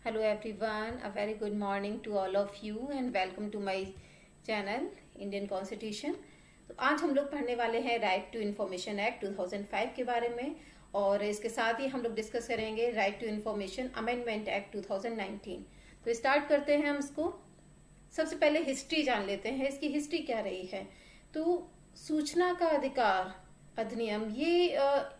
Hello everyone, a very good morning to all of you and welcome to my channel Indian Constitution। तो आज हम लोग पढ़ने वाले हैं राइट टू इंफॉर्मेशन एक्ट 2005 के बारे में और इसके साथ ही हम लोग डिस्कस करेंगे right to information amendment act 2019। तो स्टार्ट करते हैं हम इसको। सबसे पहले हिस्ट्री जान लेते हैं, इसकी हिस्ट्री क्या रही है। तो सूचना का अधिकार अधिनियम ये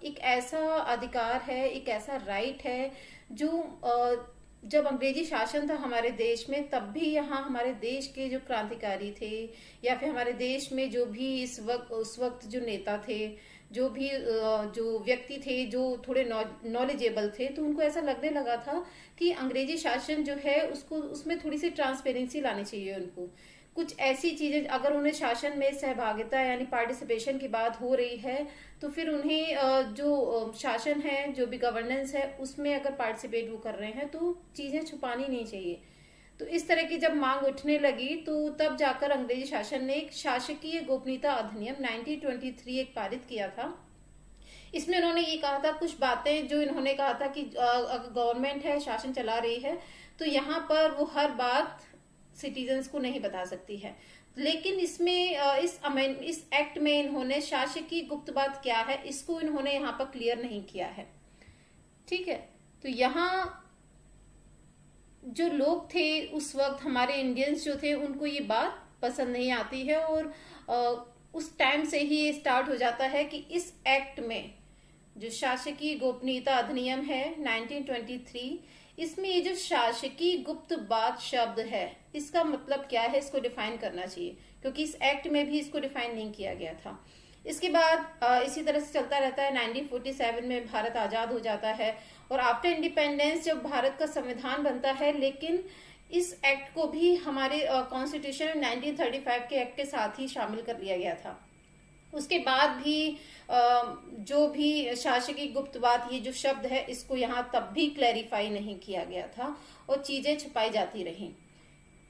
एक ऐसा अधिकार है, एक ऐसा राइट है जो जब अंग्रेजी शासन था हमारे देश में तब भी यहाँ हमारे देश के जो क्रांतिकारी थे या फिर हमारे देश में जो भी उस वक्त जो नेता थे, जो भी जो व्यक्ति थे जो थोड़े नॉलेजेबल थे, तो उनको ऐसा लगने लगा था कि अंग्रेजी शासन जो है उसको उसमें थोड़ी सी ट्रांसपेरेंसी लानी चाहिए। उनको कुछ ऐसी चीजें, अगर उन्हें शासन में सहभागिता यानी पार्टिसिपेशन की बात हो रही है तो फिर उन्हें जो शासन है, जो भी गवर्नेंस है, उसमें अगर पार्टिसिपेट वो कर रहे हैं तो चीजें छुपानी नहीं चाहिए। तो इस तरह की जब मांग उठने लगी तो तब जाकर अंग्रेजी शासन ने एक शासकीय गोपनीयता अधिनियम 1923 एक पारित किया था। इसमें उन्होंने ये कहा था, कुछ बातें जो इन्होंने कहा था कि अगर गवर्नमेंट है, शासन चला रही है, तो यहाँ पर वो हर बात सिटीजन्स को नहीं बता सकती है। लेकिन इसमें इस एक्ट में इन्होंने शासकीय गुप्त बात क्या है इसको इन्होंने यहाँ पर क्लियर नहीं किया है। ठीक है, तो यहाँ जो लोग थे उस वक्त, हमारे इंडियंस जो थे, उनको ये बात पसंद नहीं आती है और उस टाइम से ही ये स्टार्ट हो जाता है कि इस एक्ट में जो शासकीय गोपनीयता अधिनियम है 1923, इसमें ये जो शासकीय गुप्त बात शब्द है इसका मतलब क्या है इसको डिफाइन करना चाहिए, क्योंकि इस एक्ट में भी इसको डिफाइन नहीं किया गया था। इसके बाद इसी तरह से चलता रहता है। 1947 में भारत आजाद हो जाता है और आफ्टर इंडिपेंडेंस जब भारत का संविधान बनता है, लेकिन इस एक्ट को भी हमारे कॉन्स्टिट्यूशन 1935 के एक्ट के साथ ही शामिल कर लिया गया था। उसके बाद भी जो भी शासकीय गुप्त बात ये जो शब्द है इसको यहाँ तब भी क्लैरिफाई नहीं किया गया था और चीजें छुपाई जाती रहीं।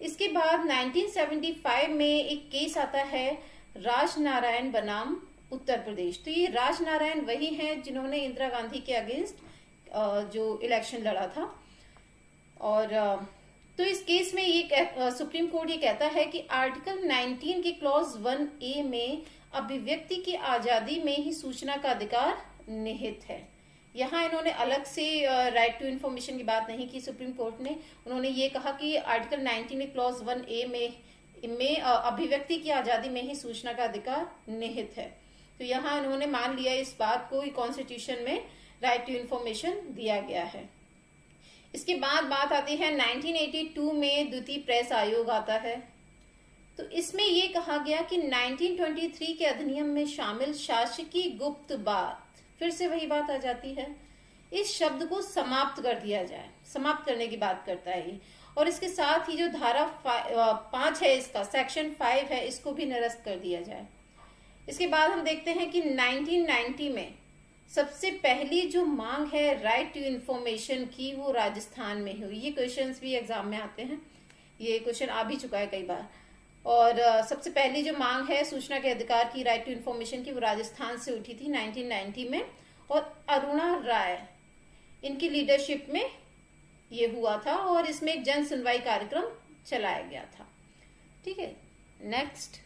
इसके बाद 1975 में एक केस आता है राजनारायण बनाम उत्तर प्रदेश। तो ये राजनारायण वही हैं जिन्होंने इंदिरा गांधी के अगेंस्ट जो इलेक्शन लड़ा था। और तो इस केस में ये सुप्रीम कोर्ट ये कहता है कि आर्टिकल 19 के क्लॉज 1A में अभिव्यक्ति की आजादी में ही सूचना का अधिकार निहित है। यहाँ इन्होंने अलग से राइट टू इन्फॉर्मेशन की बात नहीं की सुप्रीम कोर्ट ने। उन्होंने ये कहा कि आर्टिकल 19 के क्लॉज 1A में अभिव्यक्ति की आजादी में ही सूचना का अधिकार निहित है। तो यहाँ इन्होंने मान लिया इस बात को, कॉन्स्टिट्यूशन में राइट टू इन्फॉर्मेशन दिया गया है। इसके बाद बात आती है 1982 में द्वितीय प्रेस आयोग आता है। तो इसमें ये कहा गया कि 1923 के अधिनियम में शामिल शासकीय गुप्त बात, फिर से वही बात आ जाती है, इस शब्द को समाप्त कर दिया जाए। समाप्त करने की बात करता है ये। और इसके साथ ही जो धारा 5 है, इसका सेक्शन 5 है, इसको भी निरस्त कर दिया जाए। इसके बाद हम देखते हैं कि 1990 में सबसे पहली जो मांग है राइट टू इंफॉर्मेशन की, वो राजस्थान में हुई। ये क्वेश्चंस भी एग्जाम में आते हैं, ये क्वेश्चन आ भी चुका है कई बार। और सबसे पहली जो मांग है सूचना के अधिकार की, राइट टू इंफॉर्मेशन की, वो राजस्थान से उठी थी 1990 में। और अरुणा राय इनकी लीडरशिप में ये हुआ था और इसमें एक जन सुनवाई कार्यक्रम चलाया गया था। ठीक है, नेक्स्ट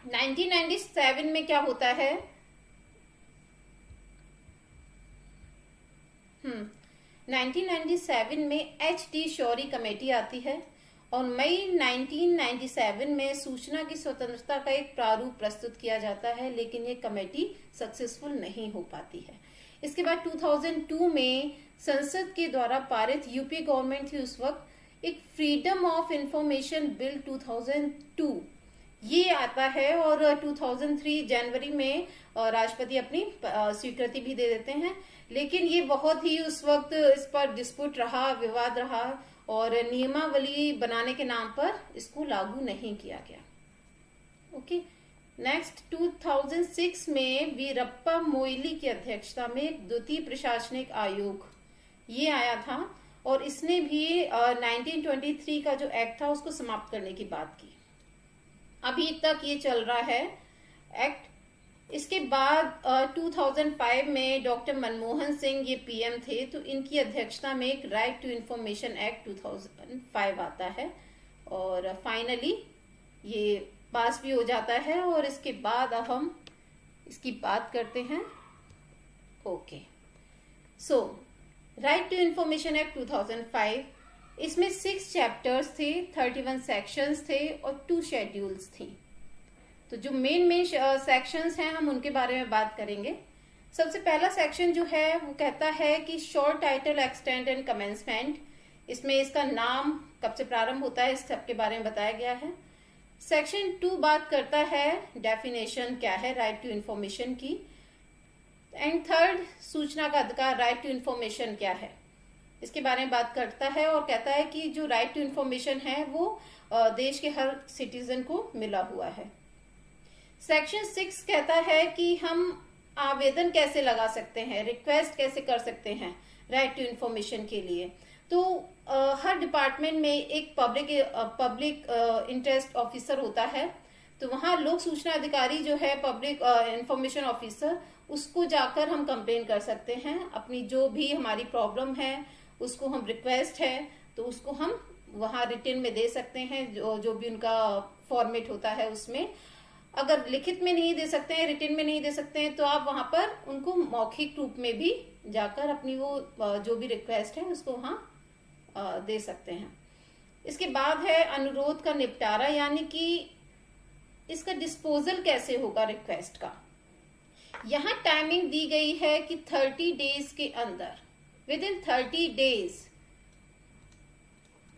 1997 में क्या होता है। 1997 में HD शौरी कमेटी आती है और मई 1997 में सूचना की स्वतंत्रता का एक प्रारूप प्रस्तुत किया जाता है, लेकिन ये कमेटी सक्सेसफुल नहीं हो पाती है। इसके बाद 2002 में संसद के द्वारा पारित, यूपी गवर्नमेंट थी उस वक्त, एक फ्रीडम ऑफ इंफॉर्मेशन बिल 2002 ये आता है और 2003 जनवरी में राष्ट्रपति अपनी स्वीकृति भी दे देते हैं। लेकिन ये बहुत ही उस वक्त इस पर डिस्प्यूट रहा, विवाद रहा और नियमावली बनाने के नाम पर इसको लागू नहीं किया गया। ओके, नेक्स्ट 2006 में वीरप्पा मोइली की अध्यक्षता में एक द्वितीय प्रशासनिक आयोग ये आया था और इसने भी 1923 का जो एक्ट था उसको समाप्त करने की बात की। अभी तक ये चल रहा है एक्ट इसके बाद 2005 में डॉक्टर मनमोहन सिंह ये पीएम थे, तो इनकी अध्यक्षता में एक राइट टू इंफॉर्मेशन एक्ट 2005 आता है और फाइनली ये पास भी हो जाता है। और इसके बाद अब हम इसकी बात करते हैं। Okay, so right to information act 2005, इसमें 6 चैप्टर्स थे, 31 सेक्शंस थे और 2 शेड्यूल्स थी। तो जो मेन सेक्शंस हैं हम उनके बारे में बात करेंगे। सबसे पहला सेक्शन जो है वो कहता है कि short title, extent and commencement, इसमें इसका नाम कब से प्रारंभ होता है इस सब के बारे में बताया गया है। सेक्शन 2 बात करता है डेफिनेशन क्या है राइट टू इंफॉर्मेशन की। एंड थर्ड, सूचना का अधिकार, राइट टू इंफॉर्मेशन क्या है, इसके बारे में बात करता है और कहता है कि जो राइट टू इंफॉर्मेशन है वो देश के हर सिटीजन को मिला हुआ है। सेक्शन 6 कहता है कि हम आवेदन कैसे लगा सकते हैं, रिक्वेस्ट कैसे कर सकते हैं राइट टू इंफॉर्मेशन के लिए। तो हर डिपार्टमेंट में एक पब्लिक इंटरेस्ट ऑफिसर होता है, तो वहां लोक सूचना अधिकारी जो है पब्लिक इंफॉर्मेशन ऑफिसर, उसको जाकर हम कंप्लेन कर सकते हैं। अपनी जो भी हमारी प्रॉब्लम है उसको हम रिक्वेस्ट है तो उसको हम वहां रिटन में दे सकते हैं, जो भी उनका फॉर्मेट होता है उसमें। अगर लिखित में नहीं दे सकते हैं, रिटन में नहीं दे सकते हैं, तो आप वहां पर उनको मौखिक रूप में भी जाकर अपनी वो जो भी रिक्वेस्ट है उसको वहां दे सकते हैं। इसके बाद है अनुरोध का निपटारा, यानी कि इसका डिस्पोजल कैसे होगा रिक्वेस्ट का। यहां टाइमिंग दी गई है कि 30 डेज के अंदर, विद इन 30 डेज,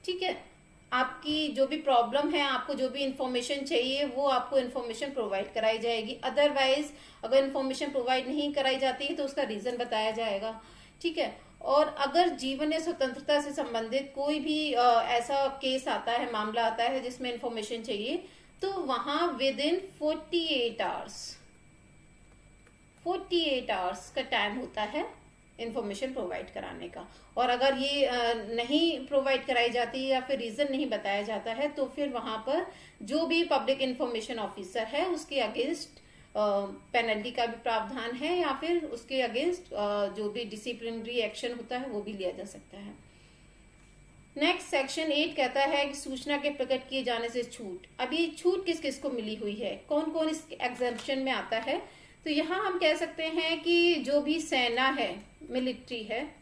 ठीक है, आपकी जो भी प्रॉब्लम है, आपको जो भी इंफॉर्मेशन चाहिए वो आपको इंफॉर्मेशन प्रोवाइड कराई जाएगी। अदरवाइज अगर इंफॉर्मेशन प्रोवाइड नहीं कराई जाती है तो उसका रीजन बताया जाएगा, ठीक है। और अगर जीवन या स्वतंत्रता से संबंधित कोई भी ऐसा केस आता है, मामला आता है जिसमें इंफॉर्मेशन चाहिए, तो वहां विद इन 48 आवर्स का टाइम होता है इंफॉर्मेशन प्रोवाइड कराने का। और अगर ये नहीं प्रोवाइड कराई जाती या फिर रीजन नहीं बताया जाता है तो फिर वहां पर जो भी पब्लिक इंफॉर्मेशन ऑफिसर है उसके अगेंस्ट पेनल्टी का भी प्रावधान है, या फिर उसके अगेंस्ट जो भी डिसिप्लिनरी एक्शन होता है वो भी लिया जा सकता है। नेक्स्ट सेक्शन 8 कहता है कि सूचना के प्रकट किए जाने से छूट। अब ये छूट किस किस को मिली हुई है, कौन कौन इस एग्जेम्पशन में आता है। तो यहाँ हम कह सकते हैं कि जो भी सेना है, मिलिट्री है,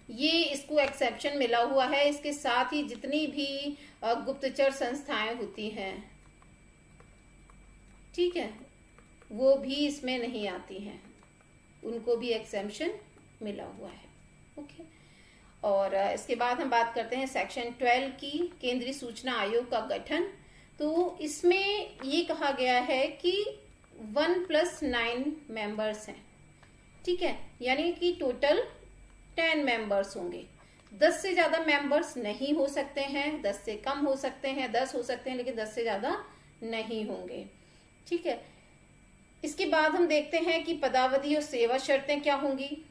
ये इसको एक्सेप्शन मिला हुआ है। इसके साथ ही जितनी भी गुप्तचर संस्थाएं होती हैं, ठीक है, वो भी इसमें नहीं आती हैं, उनको भी एक्सेप्शन मिला हुआ है। ओके, और इसके बाद हम बात करते हैं सेक्शन 12 की, केंद्रीय सूचना आयोग का गठन। तो इसमें ये कहा गया है कि 1+9 मेंबर्स हैं, ठीक है, यानी कि टोटल 10 मेंबर्स होंगे। 10 से ज्यादा मेंबर्स नहीं हो सकते हैं, 10 से कम हो सकते हैं, 10 हो सकते हैं, लेकिन 10 से ज्यादा नहीं होंगे, ठीक है। इसके बाद हम देखते हैं कि पदावधि और सेवा शर्तें क्या होंगी।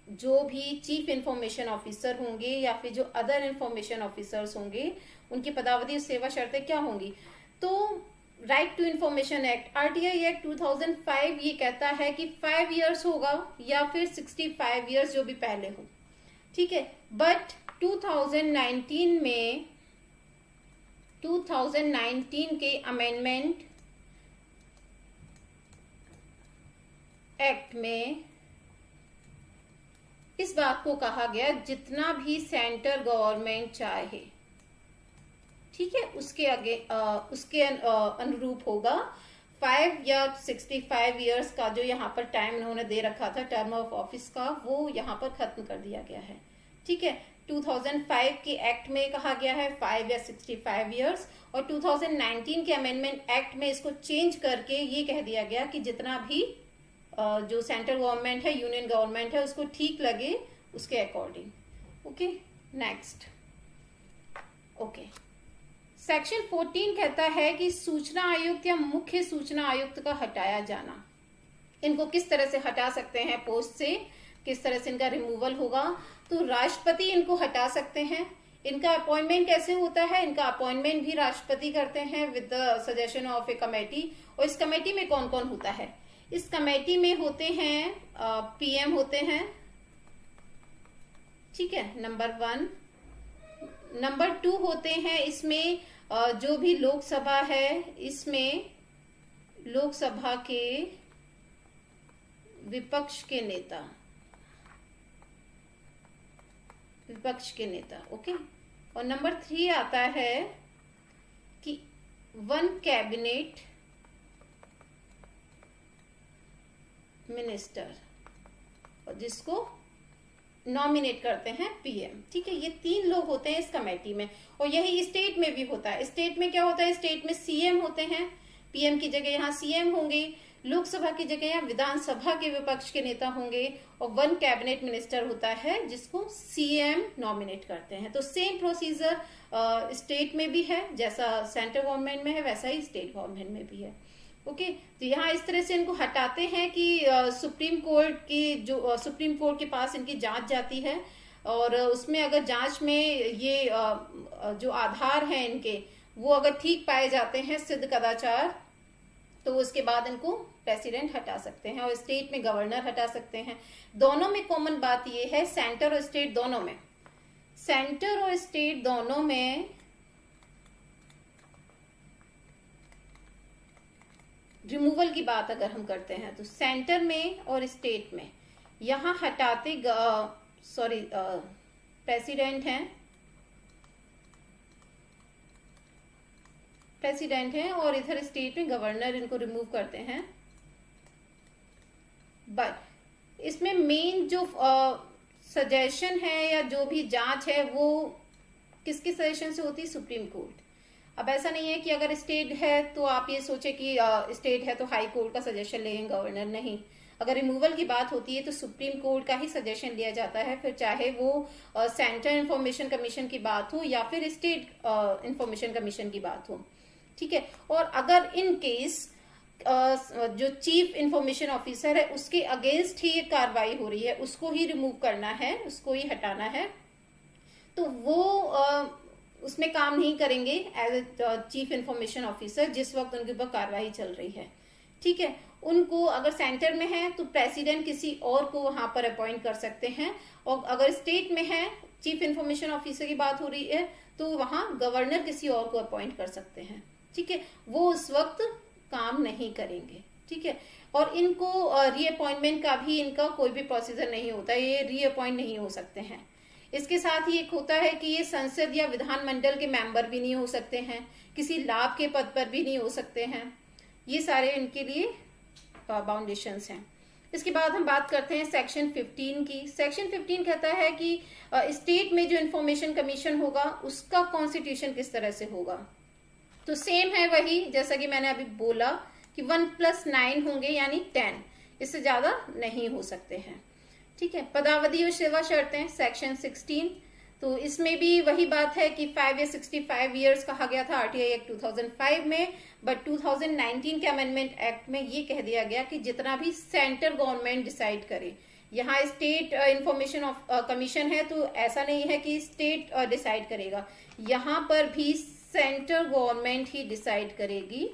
जो भी चीफ इंफॉर्मेशन ऑफिसर होंगे या फिर जो अदर इंफॉर्मेशन ऑफिसर्स होंगे, उनकी पदावधि और सेवा शर्तें क्या होंगी। तो right to information act, RTI act 2005 ये कहता है कि 5 इयर्स होगा या फिर 65 इयर्स, जो भी पहले हो, ठीक है। बट 2019 के अमेंडमेंट एक्ट में इस बात को कहा गया जितना भी सेंट्रल गवर्नमेंट चाहे, ठीक है, उसके अनुरूप होगा। 5 या 65 इयर्स का जो यहाँ पर टाइम उन्होंने दे रखा था टर्म ऑफ ऑफिस का, वो यहाँ पर खत्म कर दिया गया है, ठीक है। 2005 के एक्ट में कहा गया है 5 या 65 इयर्स, और 2019 के अमेंडमेंट एक्ट में इसको चेंज करके ये कह दिया गया कि जितना भी जो सेंट्रल गवर्नमेंट है, यूनियन गवर्नमेंट है, उसको ठीक लगे उसके according. Okay, next. Okay, section 14 कहता है कि सूचना आयुक्त या मुख्य सूचना आयुक्त का हटाया जाना। इनको किस तरह से हटा सकते हैं पोस्ट से, किस तरह से इनका रिमूवल होगा। तो राष्ट्रपति इनको हटा सकते हैं, इनका अपॉइंटमेंट कैसे होता है? इनका अपॉइंटमेंट भी राष्ट्रपति करते हैं with the suggestion of A committee. और इस कमेटी में कौन कौन होता है? इस कमेटी में होते हैं पीएम होते हैं, ठीक है, नंबर 1। नंबर 2 होते हैं इसमें जो भी लोकसभा है, इसमें लोकसभा के विपक्ष के नेता, विपक्ष के नेता, ओके। और नंबर 3 आता है कि 1 कैबिनेट मिनिस्टर, और जिसको नॉमिनेट करते हैं पीएम, ठीक है। ये 3 लोग होते हैं इस कमेटी में। और यही स्टेट में भी होता है। स्टेट में क्या होता है? स्टेट में सीएम होते हैं, पीएम की जगह यहाँ सीएम होंगे, लोकसभा की जगह यहाँ विधानसभा के विपक्ष के नेता होंगे, और 1 कैबिनेट मिनिस्टर होता है जिसको सीएम नॉमिनेट करते हैं। तो सेम प्रोसीजर स्टेट में भी है, जैसा सेंट्रल गवर्नमेंट में है वैसा ही स्टेट गवर्नमेंट में भी है, ओके। तो यहाँ इस तरह से इनको हटाते हैं कि सुप्रीम कोर्ट की जो सुप्रीम कोर्ट के पास इनकी जांच जाती है, और उसमें अगर जांच में ये जो आधार हैं इनके वो अगर ठीक पाए जाते हैं, सिद्ध कदाचार, तो उसके बाद इनको प्रेसिडेंट हटा सकते हैं, और स्टेट में गवर्नर हटा सकते हैं। दोनों में कॉमन बात ये है, सेंटर और स्टेट दोनों में, सेंटर और स्टेट दोनों में रिमूवल की बात अगर हम करते हैं तो सेंटर में और स्टेट में यहां हटाते प्रेसिडेंट हैं और इधर स्टेट में गवर्नर इनको रिमूव करते हैं। बट इसमें मेन जो सजेशन है या जो भी जांच है वो किसके सजेशन से होती है? Supreme court. अब ऐसा नहीं है कि अगर स्टेट है तो आप ये सोचे कि स्टेट है तो हाई कोर्ट का सजेशन लेंगे, गवर्नर नहीं। अगर रिमूवल की बात होती है तो सुप्रीम कोर्ट का ही सजेशन लिया जाता है, फिर चाहे वो सेंट्रल इंफॉर्मेशन कमीशन की बात हो या फिर स्टेट इंफॉर्मेशन कमीशन की बात हो, ठीक है। और अगर इन केस जो चीफ इंफॉर्मेशन ऑफिसर है उसके अगेंस्ट ही ये कार्रवाई हो रही है, उसको ही रिमूव करना है, उसको ही हटाना है, तो वो उसमें काम नहीं करेंगे as a chief information officer जिस वक्त उनके ऊपर कार्रवाई चल रही है, ठीक है। उनको अगर सेंटर में है तो प्रेसिडेंट किसी और को वहां पर अपॉइंट कर सकते हैं, और अगर स्टेट में है, चीफ इंफॉर्मेशन ऑफिसर की बात हो रही है, तो वहां गवर्नर किसी और को अपॉइंट कर सकते हैं, ठीक है। वो उस वक्त काम नहीं करेंगे, ठीक है। और इनको रीअपॉइंटमेंट का भी इनका कोई भी प्रोसीजर नहीं होता, ये रीअपॉइंट नहीं हो सकते हैं। इसके साथ ही एक होता है कि ये संसद या विधानमंडल के मेंबर भी नहीं हो सकते हैं, किसी लाभ के पद पर भी नहीं हो सकते हैं। ये सारे इनके लिए बाउंडेशंस हैं। इसके बाद हम बात करते हैं सेक्शन 15 की। सेक्शन 15 कहता है कि स्टेट में जो इंफॉर्मेशन कमीशन होगा उसका कॉन्स्टिट्यूशन किस तरह से होगा। तो सेम है वही जैसा कि मैंने अभी बोला कि 1+9 होंगे यानी 10, इससे ज्यादा नहीं हो सकते हैं, ठीक है। पदावधि और सेवा शर्तें सेक्शन 16, तो इसमें भी वही बात है कि 5 या 65 ईयर्स कहा गया था आरटीआई एक्ट 2005 में, बट 2019 के अमेंडमेंट एक्ट में ये कह दिया गया कि जितना भी सेंट्रल गवर्नमेंट डिसाइड करे। यहाँ स्टेट इंफॉर्मेशन कमीशन है तो ऐसा नहीं है कि स्टेट डिसाइड करेगा, यहाँ पर भी सेंट्रल गवर्नमेंट ही डिसाइड करेगी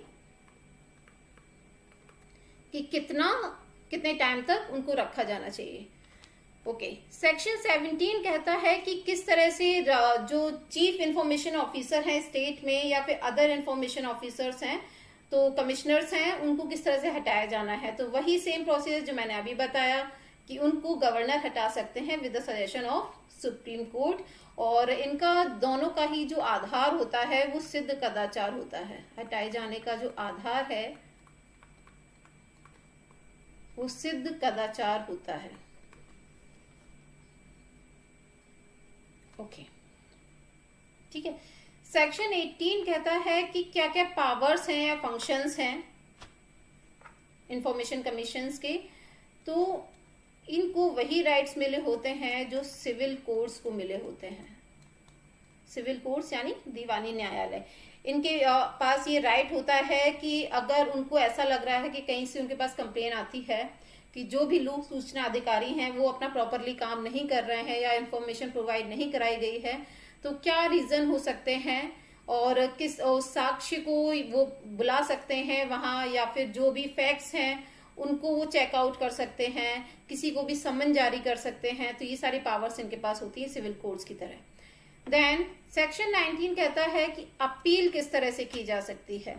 कि कितने टाइम तक उनको रखा जाना चाहिए, ओके। सेक्शन 17 कहता है कि किस तरह से जो चीफ इंफॉर्मेशन ऑफिसर हैं स्टेट में या फिर अदर इंफॉर्मेशन ऑफिसर्स हैं, तो कमिश्नर्स हैं, उनको किस तरह से हटाया जाना है। तो वही सेम प्रोसेस जो मैंने अभी बताया कि उनको गवर्नर हटा सकते हैं with the suggestion of supreme court, और इनका दोनों का ही जो आधार होता है वो सिद्ध कदाचार होता है। हटाए जाने का जो आधार है वो सिद्ध कदाचार होता है, ओके, ठीक है। सेक्शन 18 कहता है कि क्या क्या पावर्स हैं या फंक्शंस हैं इंफॉर्मेशन कमीशंस के। तो इनको वही राइट्स मिले होते हैं जो सिविल कोर्ट्स को मिले होते हैं। सिविल कोर्ट्स यानी दीवानी न्यायालय, इनके पास ये राइट होता है कि अगर उनको ऐसा लग रहा है कि कहीं से उनके पास कंप्लेन आती है कि जो भी लोक सूचना अधिकारी हैं वो अपना प्रॉपरली काम नहीं कर रहे हैं या इंफॉर्मेशन प्रोवाइड नहीं कराई गई है, तो क्या रीजन हो सकते हैं और किस साक्ष्य को वो बुला सकते हैं वहां, या फिर जो भी फैक्ट्स हैं उनको वो चेकआउट कर सकते हैं, किसी को भी समन जारी कर सकते हैं। तो ये सारी पावर्स इनके पास होती है सिविल कोर्ट्स की तरह। देन सेक्शन 19 कहता है कि अपील किस तरह से की जा सकती है।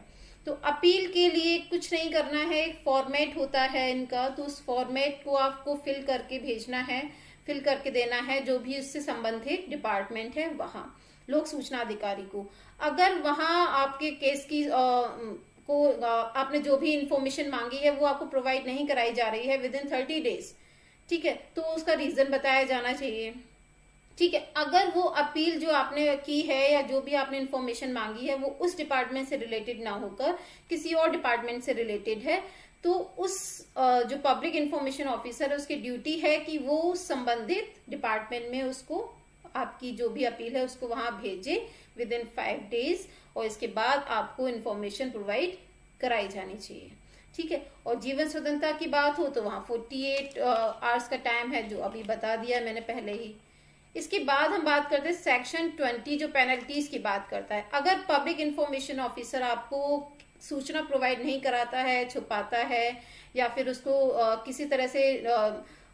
तो अपील के लिए कुछ नहीं करना है, एक फॉर्मेट होता है इनका, तो उस फॉर्मेट को आपको फिल करके भेजना है, फिल करके देना है जो भी उससे संबंधित डिपार्टमेंट है वहां, लोक सूचना अधिकारी को। अगर वहां आपके केस की आपने जो भी इंफॉर्मेशन मांगी है वो आपको प्रोवाइड नहीं कराई जा रही है विद इन 30 डेज, ठीक है, तो उसका रीजन बताया जाना चाहिए। ठीक है, अगर वो अपील जो आपने की है या जो भी आपने इंफॉर्मेशन मांगी है वो उस डिपार्टमेंट से रिलेटेड ना होकर किसी और डिपार्टमेंट से रिलेटेड है, तो उस जो पब्लिक इंफॉर्मेशन ऑफिसर है उसकी ड्यूटी है कि वो संबंधित डिपार्टमेंट में उसको आपकी जो भी अपील है उसको वहां भेजे विद इन 5 डेज, और इसके बाद आपको इंफॉर्मेशन प्रोवाइड कराई जानी चाहिए। ठीक है, और जीवन स्वतंत्रता की बात हो तो वहां 48 आवर्स का टाइम है, जो अभी बता दिया मैंने पहले ही। इसके बाद हम बात करते हैं सेक्शन 20 जो पेनल्टीज की बात करता है। अगर पब्लिक इंफॉर्मेशन ऑफिसर आपको सूचना प्रोवाइड नहीं कराता है, छुपाता है, या फिर उसको किसी तरह से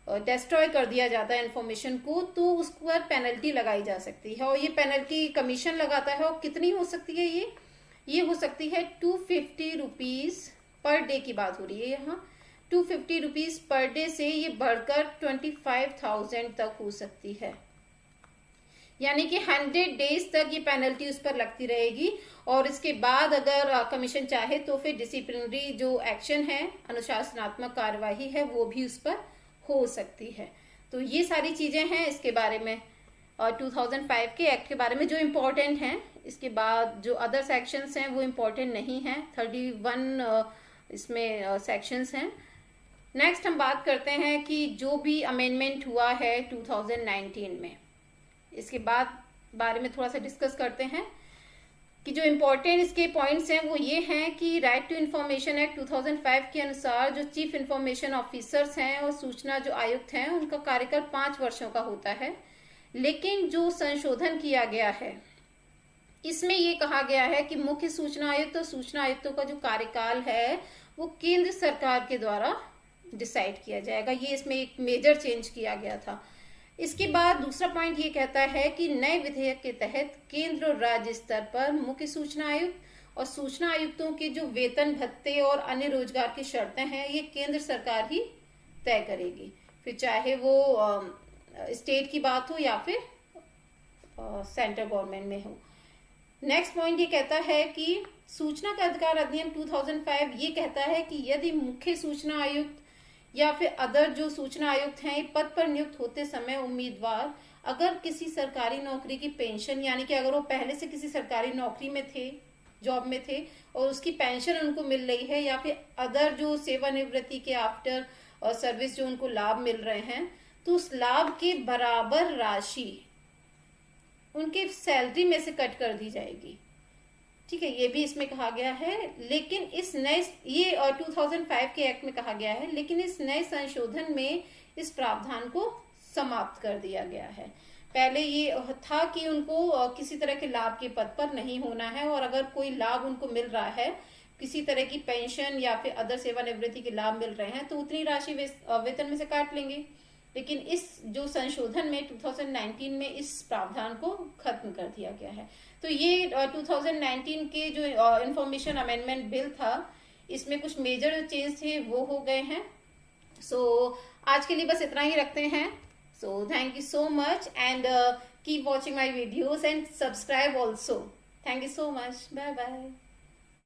डिस्ट्रॉय कर दिया जाता है इंफॉर्मेशन को, तो उसको पर पेनल्टी लगाई जा सकती है। और ये पेनल्टी कमीशन लगाता है, और कितनी हो सकती है ये हो सकती है 250 रुपीज पर डे की बात हो रही है यहाँ। 250 रुपीज पर डे से ये बढ़कर 25,000 तक हो सकती है, यानी कि 100 डेज तक ये पेनल्टी उस पर लगती रहेगी। और इसके बाद अगर कमीशन चाहे तो फिर डिसिप्लिनरी जो एक्शन है, अनुशासनात्मक कार्यवाही है, वो भी उस पर हो सकती है। तो ये सारी चीजें हैं इसके बारे में, 2005 के एक्ट के बारे में जो इम्पोर्टेंट हैं। इसके बाद जो अदर सेक्शंस हैं वो इम्पोर्टेंट नहीं है, 31 इसमें सेक्शंस हैं। नेक्स्ट हम बात करते हैं कि जो भी अमेंडमेंट हुआ है 2019 में, इसके बाद बारे में थोड़ा सा डिस्कस करते हैं कि जो इम्पोर्टेंट इसके पॉइंट्स हैं वो ये हैं कि राइट टू इन्फॉर्मेशन एक्ट 2005 के अनुसार जो चीफ इन्फॉर्मेशन ऑफिसर्स हैं और सूचना जो आयुक्त हैं उनका कार्यकाल 5 वर्षों का होता है। लेकिन जो संशोधन किया गया है इसमें ये कहा गया है कि मुख्य सूचना आयुक्त और सूचना आयुक्तों का जो कार्यकाल है वो केंद्र सरकार के द्वारा डिसाइड किया जाएगा। ये इसमें एक मेजर चेंज किया गया था। इसके बाद दूसरा पॉइंट ये कहता है कि नए विधेयक के तहत केंद्र और राज्य स्तर पर मुख्य सूचना आयुक्त और सूचना आयुक्तों के जो वेतन भत्ते और अन्य रोजगार की शर्तें हैं ये केंद्र सरकार ही तय करेगी, फिर चाहे वो स्टेट की बात हो या फिर सेंट्रल गवर्नमेंट में हो। नेक्स्ट पॉइंट ये कहता है कि सूचना का अधिकार अधिनियम 2005 ये कहता है कि यदि मुख्य सूचना आयुक्त या फिर अदर जो सूचना आयुक्त हैं पद पर नियुक्त होते समय उम्मीदवार अगर किसी सरकारी नौकरी की पेंशन, यानी कि अगर वो पहले से किसी सरकारी नौकरी में थे, जॉब में थे और उसकी पेंशन उनको मिल रही है, या फिर अदर जो सेवानिवृत्ति के आफ्टर और सर्विस जो उनको लाभ मिल रहे हैं, तो उस लाभ के बराबर राशि उनके सैलरी में से कट कर दी जाएगी। ठीक है, ये भी इसमें कहा गया है। लेकिन इस नए ये 2005 के एक्ट में कहा गया है, लेकिन इस नए संशोधन में इस प्रावधान को समाप्त कर दिया गया है। पहले ये था कि उनको किसी तरह के लाभ के पद पर नहीं होना है, और अगर कोई लाभ उनको मिल रहा है, किसी तरह की पेंशन या फिर अदर सेवानिवृत्ति के लाभ मिल रहे हैं, तो उतनी राशि वेतन में से काट लेंगे। लेकिन इस जो संशोधन में 2019 में इस प्रावधान को खत्म कर दिया गया है। तो ये 2019 के जो इंफॉर्मेशन अमेंडमेंट बिल था, इसमें कुछ मेजर जो चेंज थे वो हो गए हैं। सो आज के लिए बस इतना ही रखते हैं। So thank you so much and keep watching my videos and subscribe also. Thank you so much, bye bye.